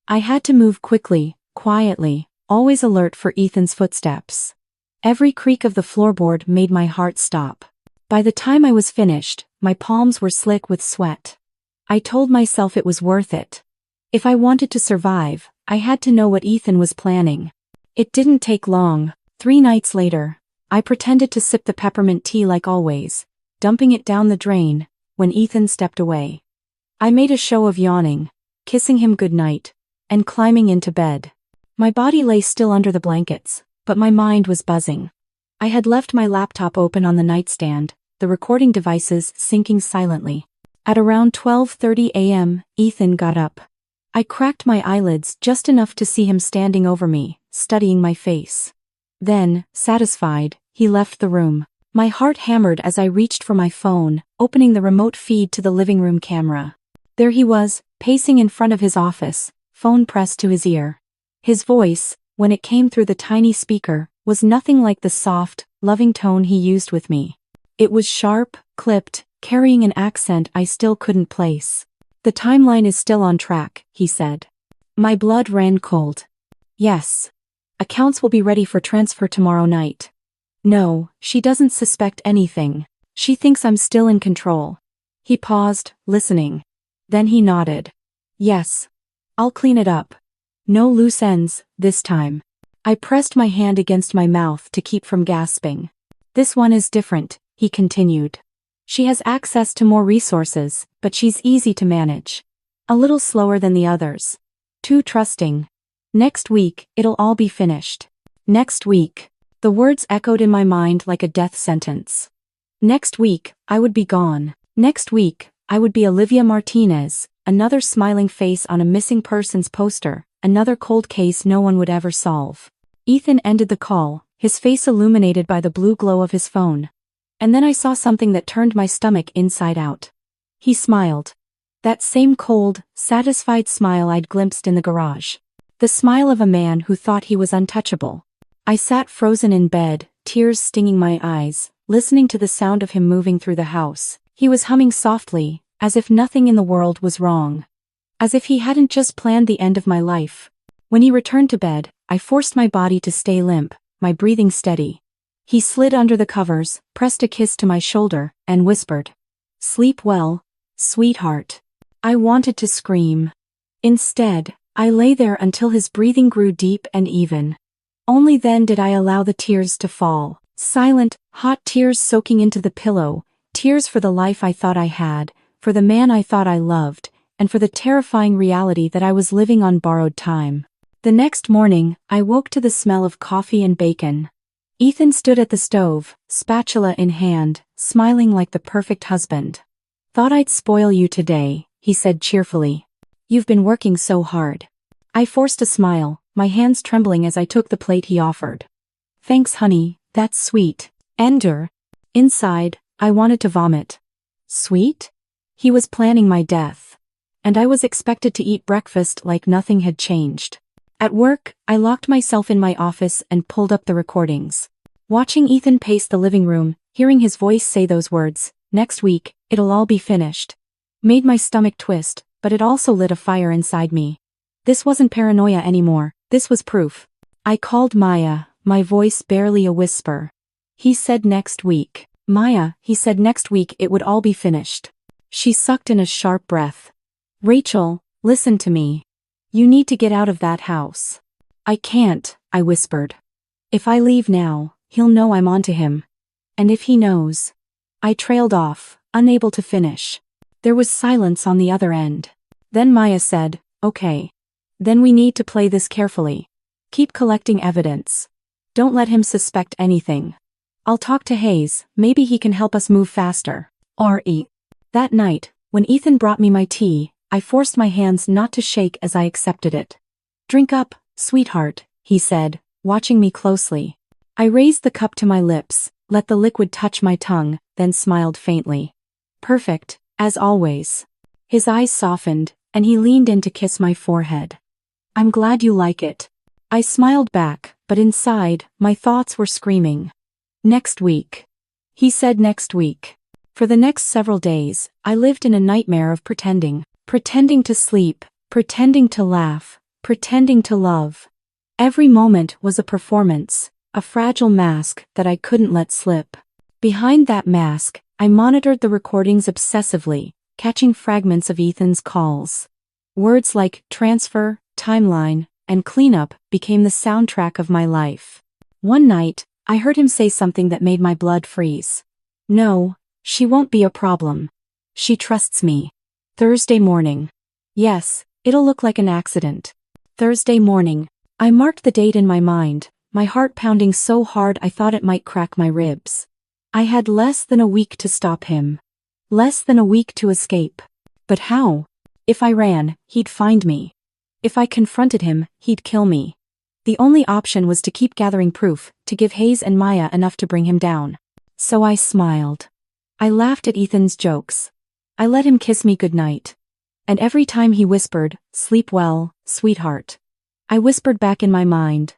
I had to move quickly, quietly, always alert for Ethan's footsteps. Every creak of the floorboard made my heart stop. By the time I was finished, my palms were slick with sweat. I told myself it was worth it. If I wanted to survive, I had to know what Ethan was planning. It didn't take long. 3 nights later, I pretended to sip the peppermint tea like always, dumping it down the drain, when Ethan stepped away. I made a show of yawning, kissing him goodnight, and climbing into bed. My body lay still under the blankets, but my mind was buzzing. I had left my laptop open on the nightstand, the recording devices syncing silently. At around 12:30 a.m., Ethan got up. I cracked my eyelids just enough to see him standing over me, studying my face. Then, satisfied, he left the room. My heart hammered as I reached for my phone, opening the remote feed to the living room camera. There he was, pacing in front of his office, phone pressed to his ear. His voice, when it came through the tiny speaker, was nothing like the soft, loving tone he used with me. It was sharp, clipped, carrying an accent I still couldn't place. "The timeline is still on track," he said. My blood ran cold. "Yes. Accounts will be ready for transfer tomorrow night." "No, she doesn't suspect anything. She thinks I'm still in control." He paused, listening. Then he nodded. "Yes. I'll clean it up. No loose ends, this time." I pressed my hand against my mouth to keep from gasping. "This one is different," he continued. "She has access to more resources, but she's easy to manage. A little slower than the others. Too trusting. Next week, it'll all be finished." Next week. The words echoed in my mind like a death sentence. Next week, I would be gone. Next week, I would be Olivia Martinez, another smiling face on a missing persons poster, another cold case no one would ever solve. Ethan ended the call, his face illuminated by the blue glow of his phone. And then I saw something that turned my stomach inside out. He smiled. That same cold, satisfied smile I'd glimpsed in the garage. The smile of a man who thought he was untouchable. I sat frozen in bed, tears stinging my eyes, listening to the sound of him moving through the house. He was humming softly, as if nothing in the world was wrong. As if he hadn't just planned the end of my life. When he returned to bed, I forced my body to stay limp, my breathing steady. He slid under the covers, pressed a kiss to my shoulder, and whispered, "Sleep well, sweetheart." I wanted to scream. Instead, I lay there until his breathing grew deep and even. Only then did I allow the tears to fall. Silent, hot tears soaking into the pillow, tears for the life I thought I had, for the man I thought I loved, and for the terrifying reality that I was living on borrowed time. The next morning, I woke to the smell of coffee and bacon. Ethan stood at the stove, spatula in hand, smiling like the perfect husband. "Thought I'd spoil you today," he said cheerfully. "You've been working so hard." I forced a smile, my hands trembling as I took the plate he offered. "Thanks, honey, that's sweet." Ender. Inside, I wanted to vomit. Sweet? He was planning my death. And I was expected to eat breakfast like nothing had changed. At work, I locked myself in my office and pulled up the recordings. Watching Ethan pace the living room, hearing his voice say those words, "Next week, it'll all be finished," made my stomach twist, but it also lit a fire inside me. This wasn't paranoia anymore, this was proof. I called Maya, my voice barely a whisper. He said next week. "Maya," he said, "next week it would all be finished." She sucked in a sharp breath. "Rachel, listen to me. You need to get out of that house." "I can't," I whispered. "If I leave now, he'll know I'm onto him. And if he knows..." I trailed off, unable to finish. There was silence on the other end. Then Maya said, "Okay. Then we need to play this carefully. Keep collecting evidence. Don't let him suspect anything. I'll talk to Hayes, maybe he can help us move faster." R.E. That night, when Ethan brought me my tea, I forced my hands not to shake as I accepted it. "Drink up, sweetheart," he said, watching me closely. I raised the cup to my lips, let the liquid touch my tongue, then smiled faintly. "Perfect, as always." His eyes softened, and he leaned in to kiss my forehead. "I'm glad you like it." I smiled back, but inside, my thoughts were screaming. "Next week." He said next week. For the next several days, I lived in a nightmare of pretending to sleep, pretending to laugh, pretending to love. Every moment was a performance, a fragile mask that I couldn't let slip. Behind that mask, I monitored the recordings obsessively, catching fragments of Ethan's calls. Words like transfer, timeline, and cleanup became the soundtrack of my life. One night, I heard him say something that made my blood freeze. "No, she won't be a problem. She trusts me." Thursday morning. "Yes, it'll look like an accident." Thursday morning. I marked the date in my mind, my heart pounding so hard I thought it might crack my ribs. I had less than a week to stop him. Less than a week to escape. But how? If I ran, he'd find me. If I confronted him, he'd kill me. The only option was to keep gathering proof, to give Hayes and Maya enough to bring him down. So I smiled. I laughed at Ethan's jokes. I let him kiss me goodnight. And every time he whispered, "Sleep well, sweetheart," I whispered back in my mind,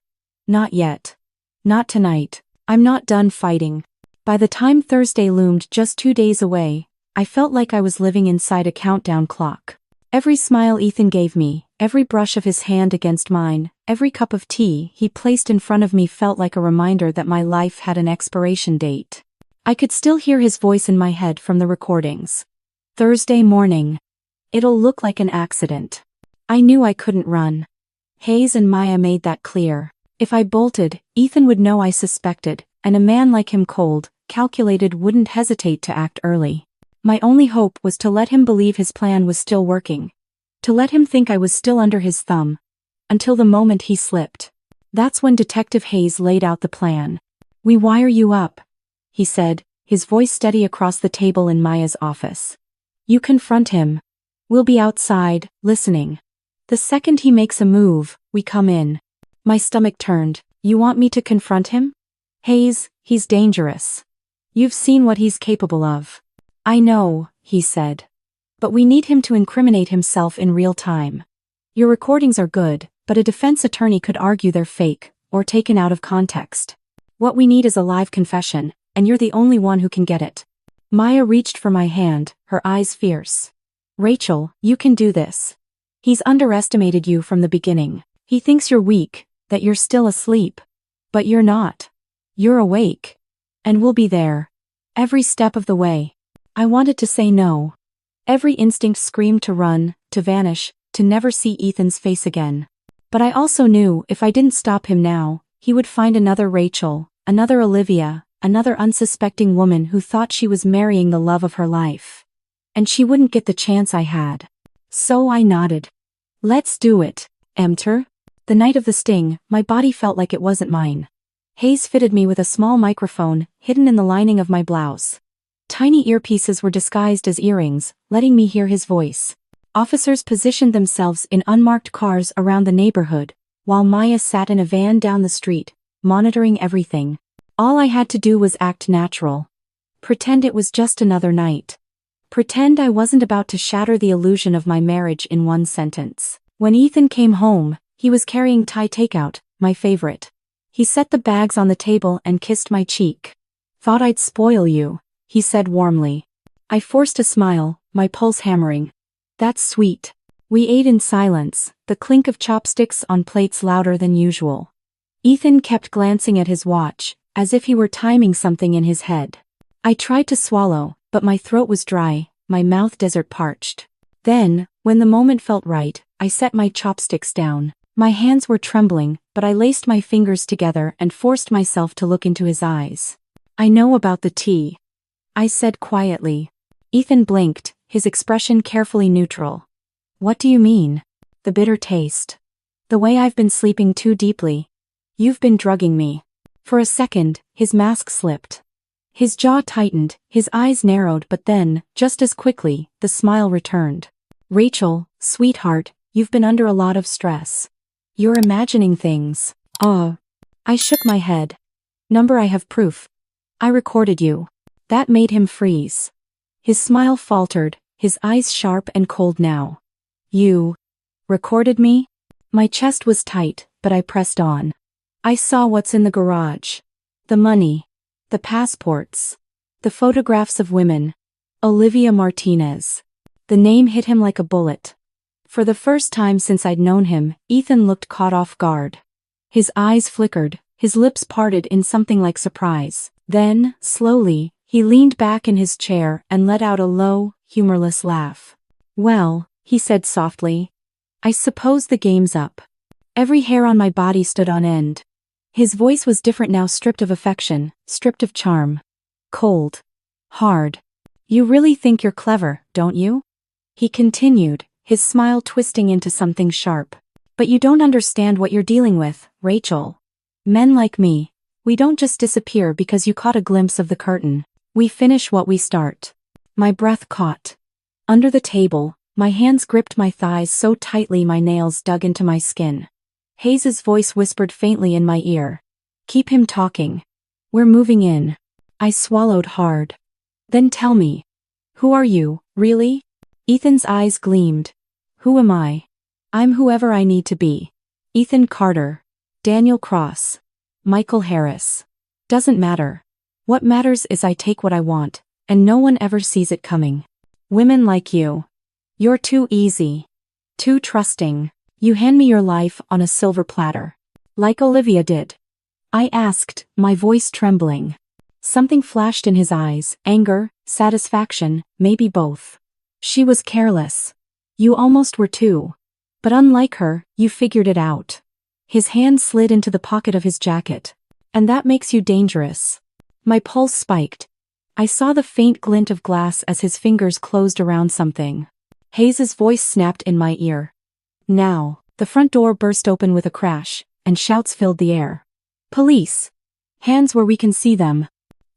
"Not yet. Not tonight. I'm not done fighting." By the time Thursday loomed just 2 days away, I felt like I was living inside a countdown clock. Every smile Ethan gave me, every brush of his hand against mine, every cup of tea he placed in front of me felt like a reminder that my life had an expiration date. I could still hear his voice in my head from the recordings. Thursday morning. It'll look like an accident. I knew I couldn't run. Hayes and Maya made that clear. If I bolted, Ethan would know I suspected, and a man like him, cold, calculated, wouldn't hesitate to act early. My only hope was to let him believe his plan was still working. To let him think I was still under his thumb. Until the moment he slipped. That's when Detective Hayes laid out the plan. "We wire you up," he said, his voice steady across the table in Maya's office. "You confront him. We'll be outside, listening. The second he makes a move, we come in." My stomach turned. "You want me to confront him?" "Hayes, he's dangerous. You've seen what he's capable of." "I know," he said. "But we need him to incriminate himself in real time. Your recordings are good, but a defense attorney could argue they're fake, or taken out of context. What we need is a live confession, and you're the only one who can get it." Maya reached for my hand, her eyes fierce. "Rachel, you can do this. He's underestimated you from the beginning. He thinks you're weak, that you're still asleep. But you're not. You're awake. And we'll be there. Every step of the way." I wanted to say no. Every instinct screamed to run, to vanish, to never see Ethan's face again. But I also knew if I didn't stop him now, he would find another Rachel, another Olivia, another unsuspecting woman who thought she was marrying the love of her life. And she wouldn't get the chance I had. So I nodded. "Let's do it, Emter." The night of the sting, my body felt like it wasn't mine. Hayes fitted me with a small microphone, hidden in the lining of my blouse. Tiny earpieces were disguised as earrings, letting me hear his voice. Officers positioned themselves in unmarked cars around the neighborhood, while Maya sat in a van down the street, monitoring everything. All I had to do was act natural. Pretend it was just another night. Pretend I wasn't about to shatter the illusion of my marriage in one sentence. When Ethan came home, he was carrying Thai takeout, my favorite. He set the bags on the table and kissed my cheek. "Thought I'd spoil you," he said warmly. I forced a smile, my pulse hammering. "That's sweet." We ate in silence, the clink of chopsticks on plates louder than usual. Ethan kept glancing at his watch, as if he were timing something in his head. I tried to swallow, but my throat was dry, my mouth desert parched. Then, when the moment felt right, I set my chopsticks down. My hands were trembling, but I laced my fingers together and forced myself to look into his eyes. "I know about the tea," I said quietly. Ethan blinked, his expression carefully neutral. "What do you mean?" "The bitter taste. The way I've been sleeping too deeply. You've been drugging me." For a second, his mask slipped. His jaw tightened, his eyes narrowed, but then, just as quickly, the smile returned. "Rachel, sweetheart, you've been under a lot of stress. You're imagining things." I shook my head. "Number, I have proof. I recorded you." That made him freeze. His smile faltered, his eyes sharp and cold now. "You recorded me?" My chest was tight, but I pressed on. "I saw what's in the garage. The money. The passports. The photographs of women. Olivia Martinez." The name hit him like a bullet. For the first time since I'd known him, Ethan looked caught off guard. His eyes flickered, his lips parted in something like surprise. Then, slowly, he leaned back in his chair and let out a low, humorless laugh. "Well," he said softly, "I suppose the game's up." Every hair on my body stood on end. His voice was different now, stripped of affection, stripped of charm. Cold. Hard. "You really think you're clever, don't you?" He continued, his smile twisting into something sharp. "But you don't understand what you're dealing with, Rachel. Men like me, we don't just disappear because you caught a glimpse of the curtain. We finish what we start." My breath caught. Under the table, my hands gripped my thighs so tightly my nails dug into my skin. Hayes's voice whispered faintly in my ear. "Keep him talking. We're moving in." I swallowed hard. "Then tell me. Who are you, really?" Ethan's eyes gleamed. "Who am I? I'm whoever I need to be. Ethan Carter. Daniel Cross. Michael Harris. Doesn't matter. What matters is I take what I want, and no one ever sees it coming. Women like you. You're too easy. Too trusting. You hand me your life on a silver platter. Like Olivia did." I asked, my voice trembling. Something flashed in his eyes, anger, satisfaction, maybe both. "She was careless. You almost were too. But unlike her, you figured it out." His hand slid into the pocket of his jacket. "And that makes you dangerous." My pulse spiked. I saw the faint glint of glass as his fingers closed around something. Hayes's voice snapped in my ear. Now, the front door burst open with a crash, and shouts filled the air. "Police! Hands where we can see them!"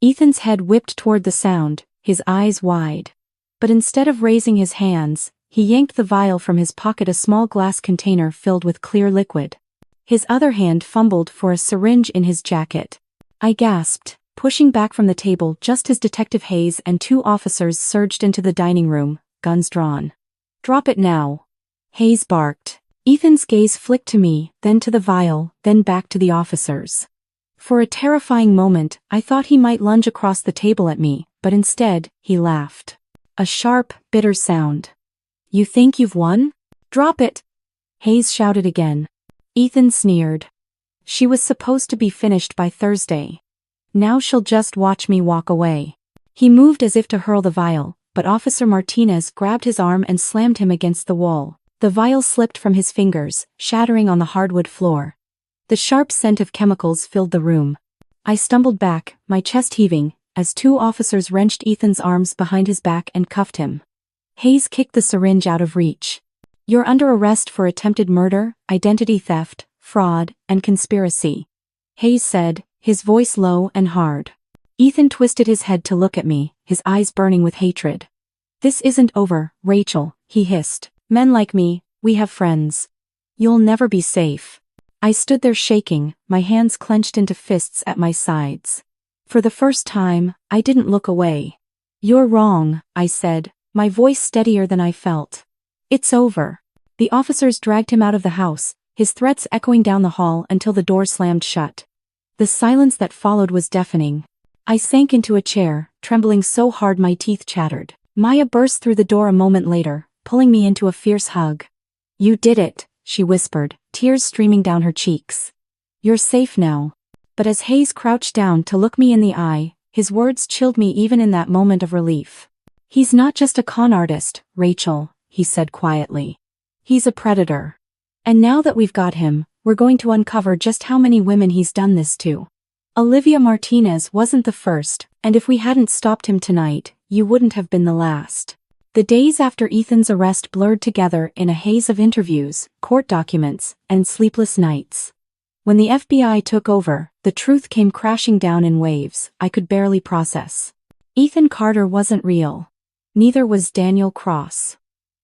Ethan's head whipped toward the sound, his eyes wide. But instead of raising his hands, he yanked the vial from his pocket, a small glass container filled with clear liquid. His other hand fumbled for a syringe in his jacket. I gasped, pushing back from the table just as Detective Hayes and 2 officers surged into the dining room, guns drawn. "Drop it now," Hayes barked. Ethan's gaze flicked to me, then to the vial, then back to the officers. For a terrifying moment, I thought he might lunge across the table at me, but instead, he laughed. A sharp, bitter sound. "You think you've won? Drop it!" Hayes shouted again. Ethan sneered. "She was supposed to be finished by Thursday. Now she'll just watch me walk away." He moved as if to hurl the vial, but Officer Martinez grabbed his arm and slammed him against the wall. The vial slipped from his fingers, shattering on the hardwood floor. The sharp scent of chemicals filled the room. I stumbled back, my chest heaving, as 2 officers wrenched Ethan's arms behind his back and cuffed him. Hayes kicked the syringe out of reach. "You're under arrest for attempted murder, identity theft, fraud, and conspiracy," Hayes said, his voice low and hard. Ethan twisted his head to look at me, his eyes burning with hatred. "This isn't over, Rachel," he hissed. "Men like me, we have friends. You'll never be safe." I stood there shaking, my hands clenched into fists at my sides. For the first time, I didn't look away. "You're wrong," I said, my voice steadier than I felt. "It's over." The officers dragged him out of the house, his threats echoing down the hall until the door slammed shut. The silence that followed was deafening. I sank into a chair, trembling so hard my teeth chattered. Maya burst through the door a moment later, pulling me into a fierce hug. "You did it," she whispered, tears streaming down her cheeks. "You're safe now." But as Hayes crouched down to look me in the eye, his words chilled me even in that moment of relief. "He's not just a con artist, Rachel," he said quietly. "He's a predator. And now that we've got him, we're going to uncover just how many women he's done this to. Olivia Martinez wasn't the first, and if we hadn't stopped him tonight, you wouldn't have been the last." The days after Ethan's arrest blurred together in a haze of interviews, court documents, and sleepless nights. When the FBI took over, the truth came crashing down in waves I could barely process. Ethan Carter wasn't real. Neither was Daniel Cross.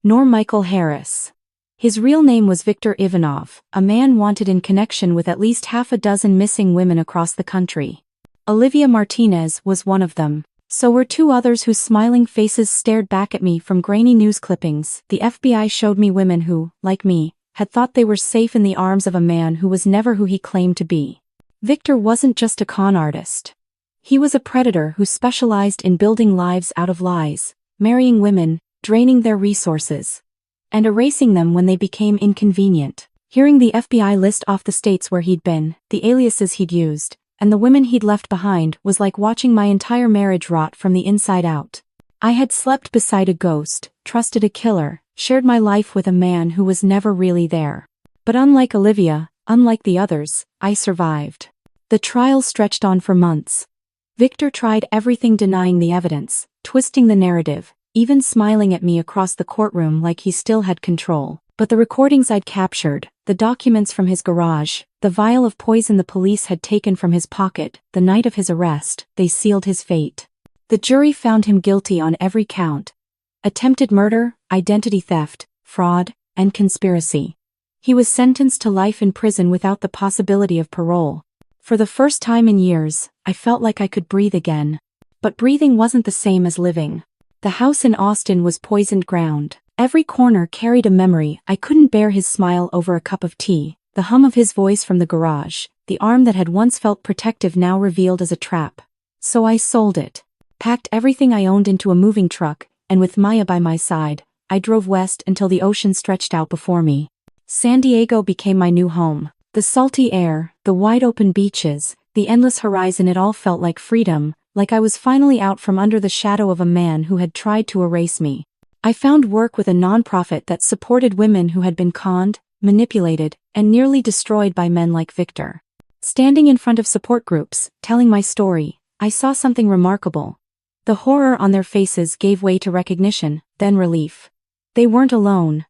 Nor Michael Harris. His real name was Victor Ivanov, a man wanted in connection with at least 6 missing women across the country. Olivia Martinez was one of them. So were 2 others whose smiling faces stared back at me from grainy news clippings. The FBI showed me women who, like me, had thought they were safe in the arms of a man who was never who he claimed to be. Victor wasn't just a con artist. He was a predator who specialized in building lives out of lies, marrying women, draining their resources. and erasing them when they became inconvenient. Hearing the FBI list off the states where he'd been, the aliases he'd used, and the women he'd left behind was like watching my entire marriage rot from the inside out. I had slept beside a ghost, trusted a killer, shared my life with a man who was never really there. But unlike Olivia, unlike the others, I survived. The trial stretched on for months. Victor tried everything, denying the evidence, twisting the narrative, even smiling at me across the courtroom like he still had control. But the recordings I'd captured, the documents from his garage, the vial of poison the police had taken from his pocket the night of his arrest, they sealed his fate. The jury found him guilty on every count: attempted murder, identity theft, fraud, and conspiracy. He was sentenced to life in prison without the possibility of parole. For the first time in years, I felt like I could breathe again. But breathing wasn't the same as living. The house in Austin was poisoned ground. Every corner carried a memory. I couldn't bear his smile over a cup of tea, the hum of his voice from the garage, the arm that had once felt protective now revealed as a trap. So I sold it. Packed everything I owned into a moving truck, and with Maya by my side, I drove west until the ocean stretched out before me. San Diego became my new home. The salty air, the wide-open beaches, the endless horizon, it all felt like freedom, like I was finally out from under the shadow of a man who had tried to erase me. I found work with a nonprofit that supported women who had been conned, manipulated, and nearly destroyed by men like Victor. Standing in front of support groups, telling my story, I saw something remarkable. The horror on their faces gave way to recognition, then relief. They weren't alone.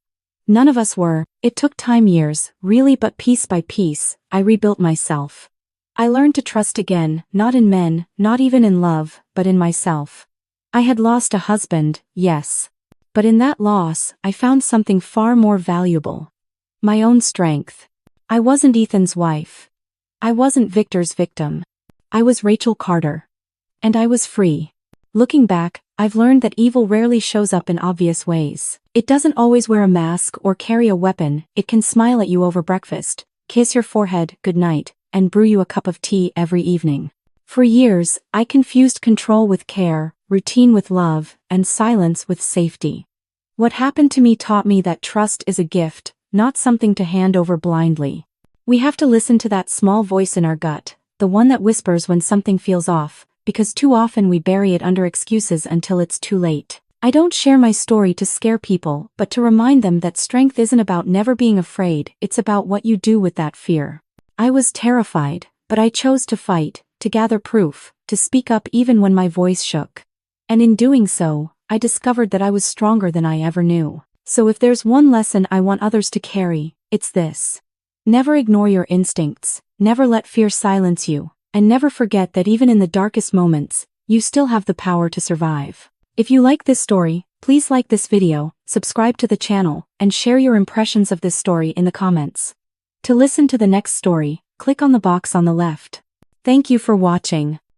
None of us were. It took time, years, really, but piece by piece, I rebuilt myself. I learned to trust again, not in men, not even in love, but in myself. I had lost a husband, yes. But in that loss, I found something far more valuable. My own strength. I wasn't Ethan's wife. I wasn't Victor's victim. I was Rachel Carter. And I was free. Looking back, I've learned that evil rarely shows up in obvious ways. It doesn't always wear a mask or carry a weapon. It can smile at you over breakfast, kiss your forehead goodnight, and brew you a cup of tea every evening. For years, I confused control with care, routine with love, and silence with safety. What happened to me taught me that trust is a gift, not something to hand over blindly. We have to listen to that small voice in our gut, the one that whispers when something feels off, because too often we bury it under excuses until it's too late. I don't share my story to scare people, but to remind them that strength isn't about never being afraid, it's about what you do with that fear. I was terrified, but I chose to fight, to gather proof, to speak up even when my voice shook. And in doing so, I discovered that I was stronger than I ever knew. So if there's one lesson I want others to carry, it's this. Never ignore your instincts, never let fear silence you, and never forget that even in the darkest moments, you still have the power to survive. If you like this story, please like this video, subscribe to the channel, and share your impressions of this story in the comments. To listen to the next story, click on the box on the left. Thank you for watching.